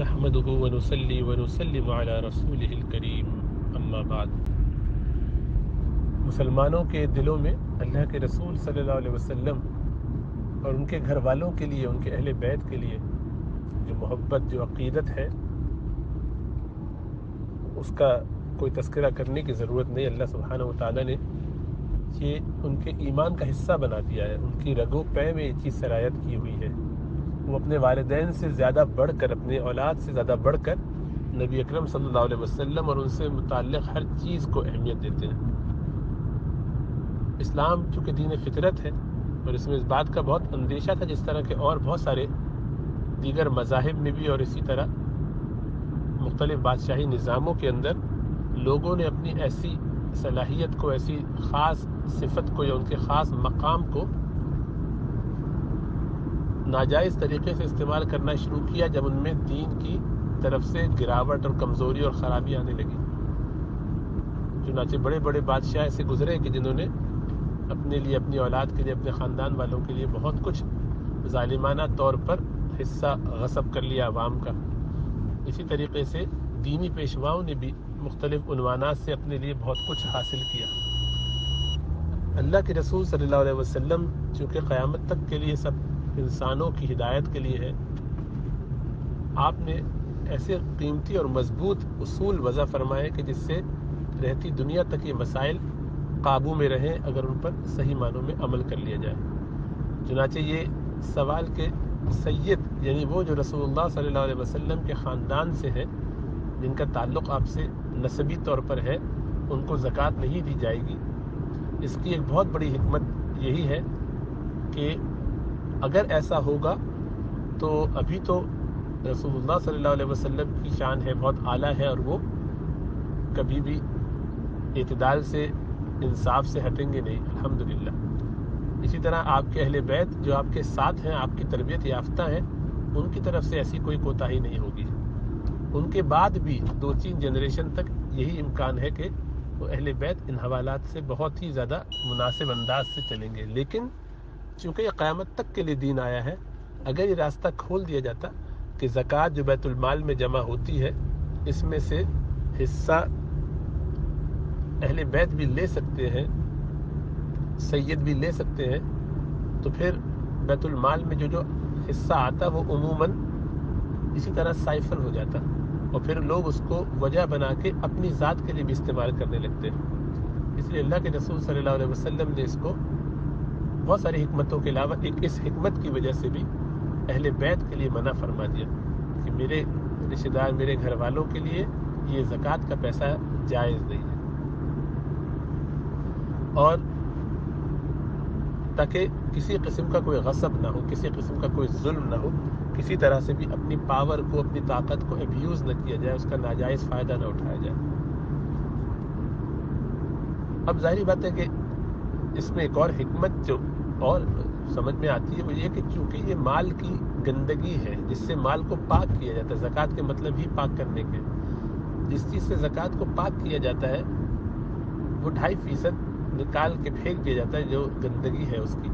نحمده ونصلي ونسلم على رسوله الکریم اما بعد۔ مسلمانوں کے دلوں میں اللہ کے رسول صلی اللہ علیہ وسلم اور ان کے گھر والوں کے لیے، ان کے اہل بیت کے لیے جو محبت، جو عقیدت ہے، اس کا کوئی تذکرہ کرنے کی ضرورت نہیں۔ اللہ سبحانہ و تعالیٰ نے یہ ان کے ایمان کا حصہ بنا دیا ہے، ان کی رگ و پے میں یہ چیز سرایت کی ہوئی ہے۔ وہ اپنے والدین سے زیادہ بڑھ کر، اپنے اولاد سے زیادہ بڑھ کر نبی اکرم صلی اللہ علیہ وسلم اور ان سے متعلق ہر چیز کو اہمیت دیتے ہیں۔ اسلام چونکہ دین فطرت ہے اور اس میں اس بات کا بہت اندیشہ تھا، جس طرح کے اور بہت سارے دیگر مذاہب میں بھی اور اسی طرح مختلف بادشاہی نظاموں کے اندر لوگوں نے اپنی ایسی صلاحیت کو، ایسی خاص صفت کو یا ان کے خاص مقام کو ناجائز طریقے سے استعمال کرنا شروع کیا جب ان میں دین کی طرف سے گراوٹ اور کمزوری اور خرابی آنے لگی۔ چنانچہ بڑے بڑے بادشاہ ایسے گزرے کہ جنہوں نے اپنے لیے، اپنی اولاد کے لیے، اپنے خاندان والوں کے لیے بہت کچھ ظالمانہ طور پر حصہ غصب کر لیا عوام کا۔ اسی طریقے سے دینی پیشواؤں نے بھی مختلف عنوانات سے اپنے لیے بہت کچھ حاصل کیا۔ اللہ کے رسول صلی اللہ علیہ وسلم چونکہ قیامت تک کے لیے سب انسانوں کی ہدایت کے لیے ہے، آپ نے ایسے قیمتی اور مضبوط اصول وضع فرمائے کہ جس سے رہتی دنیا تک یہ مسائل قابو میں رہیں اگر ان پر صحیح معنوں میں عمل کر لیا جائے۔ چنانچہ یہ سوال کہ سید یعنی وہ جو رسول اللہ صلی اللہ علیہ وسلم کے خاندان سے ہیں، جن کا تعلق آپ سے نسبی طور پر ہے، ان کو زکوٰۃ نہیں دی جائے گی، اس کی ایک بہت بڑی حکمت یہی ہے کہ اگر ایسا ہوگا تو ابھی تو رسول اللہ صلی اللہ علیہ وسلم کی شان ہے، بہت اعلیٰ ہے، اور وہ کبھی بھی اعتدال سے، انصاف سے ہٹیں گے نہیں، الحمدللہ۔ اسی طرح آپ کے اہل بیت جو آپ کے ساتھ ہیں، آپ کی تربیت یافتہ ہیں، ان کی طرف سے ایسی کوئی کوتاہی نہیں ہوگی۔ ان کے بعد بھی 2-3 جنریشن تک یہی امکان ہے کہ وہ اہل بیت ان حوالات سے بہت ہی زیادہ مناسب انداز سے چلیں گے۔ لیکن چونکہ یہ قیامت تک کے لیے دین آیا ہے، اگر یہ راستہ کھول دیا جاتا کہ زکوٰۃ جو بیت المال میں جمع ہوتی ہے، اس میں سے حصہ اہل بیت بھی لے سکتے ہیں، سید بھی لے سکتے ہیں، تو پھر بیت المال میں جو حصہ آتا وہ عموماً اسی طرح سائفن ہو جاتا، اور پھر لوگ اس کو وجہ بنا کے اپنی ذات کے لیے بھی استعمال کرنے لگتے ہیں۔ اس لیے اللہ کے رسول صلی اللہ علیہ وسلم نے اس کو بہت ساری حکمتوں کے علاوہ ایک اس حکمت کی وجہ سے بھی اہل بیت کے لیے منع فرما دیا کہ میرے رشتہ دار، میرے گھر والوں کے لیے یہ زکوٰۃ کا پیسہ جائز نہیں ہے، اور تاکہ کسی قسم کا کوئی غصب نہ ہو، کسی قسم کا کوئی ظلم نہ ہو، کسی طرح سے بھی اپنی پاور کو، اپنی طاقت کو ابیوز نہ کیا جائے، اس کا ناجائز فائدہ نہ اٹھایا جائے۔ اب ظاہری بات ہے کہ اس میں ایک اور حکمت جو اور سمجھ میں آتی ہے وہ یہ کہ چونکہ یہ مال کی گندگی ہے جس سے مال کو پاک کیا جاتا ہے، زکوٰۃ کے مطلب ہی پاک کرنے کے، جس چیز سے زکوٰۃ کو پاک کیا جاتا ہے وہ 2.5% نکال کے پھینک دیا جاتا ہے جو گندگی ہے اس کی،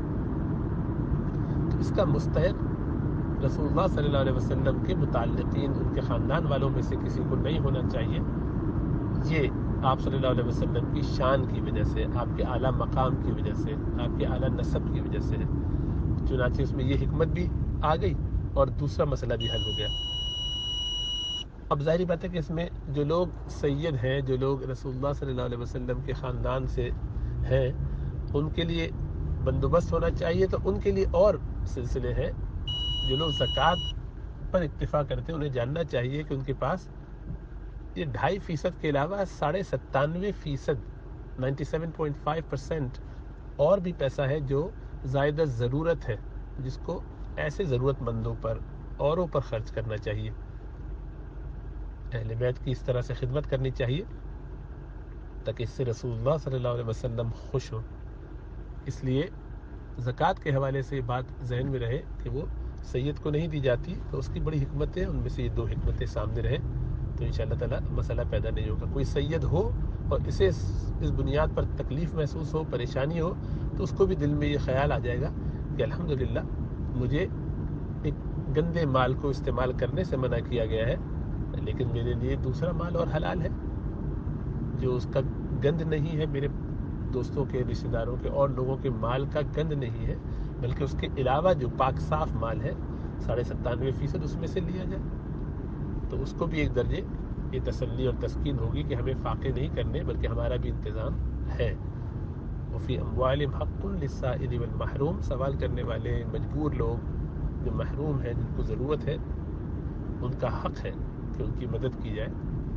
تو اس کا مستحق رسول اللہ صلی اللہ علیہ وسلم کے متعلقین، ان کے خاندان والوں میں سے کسی کو نہیں ہونا چاہیے۔ یہ آپ صلی اللہ علیہ وسلم کی شان کی وجہ سے، آپ کے اعلیٰ مقام کی وجہ سے، آپ کے اعلیٰ نسب کی وجہ سے ہے۔ چنانچہ اس میں یہ حکمت بھی آ گئی اور دوسرا مسئلہ بھی حل ہو گیا۔ اب ظاہری بات ہے کہ اس میں جو لوگ سید ہیں، جو لوگ رسول اللہ صلی اللہ علیہ وسلم کے خاندان سے ہیں، ان کے لیے بندوبست ہونا چاہیے، تو ان کے لیے اور سلسلے ہیں۔ جو لوگ زکوٰۃ پر اکتفا کرتے ہیں انہیں جاننا چاہیے کہ ان کے پاس یہ 2.5% کے علاوہ 97.5%، 97.5% اور بھی پیسہ ہے جو زائدہ ضرورت ہے، جس کو ایسے ضرورت مندوں پر، اوروں پر خرچ کرنا چاہیے۔ اہل بیت کی اس طرح سے خدمت کرنی چاہیے تاکہ اس سے رسول اللہ صلی اللہ علیہ وسلم خوش ہو۔ اس لیے زکوٰۃ کے حوالے سے بات ذہن میں رہے کہ وہ سید کو نہیں دی جاتی، تو اس کی بڑی حکمتیں، ان میں سے یہ 2 حکمتیں سامنے رہیں تو انشاءاللہ تعالیٰ مسئلہ پیدا نہیں ہوگا۔ کوئی سید ہو اور اسے اس بنیاد پر تکلیف محسوس ہو، پریشانی ہو، تو اس کو بھی دل میں یہ خیال آ جائے گا کہ الحمدللہ مجھے ایک گندے مال کو استعمال کرنے سے منع کیا گیا ہے، لیکن میرے لیے دوسرا مال اور حلال ہے جو اس کا گند نہیں ہے، میرے دوستوں کے، رشتہ داروں کے اور لوگوں کے مال کا گند نہیں ہے، بلکہ اس کے علاوہ جو پاک صاف مال ہے 97.5% اس میں سے لیا جائے، تو اس کو بھی ایک درجے یہ تسلی اور تسکین ہوگی کہ ہمیں فاقے نہیں کرنے بلکہ ہمارا بھی انتظام ہے۔ وفی اموالہم حق للسائل والمحروم، سوال کرنے والے مجبور لوگ جو محروم ہیں، جن کو ضرورت ہے، ان کا حق ہے کہ ان کی مدد کی جائے۔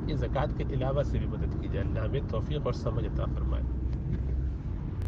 یہ زکوٰۃ کے علاوہ سے بھی مدد کی جائے۔ اللہ ہمیں توفیق اور سمجھ عطا فرمائے۔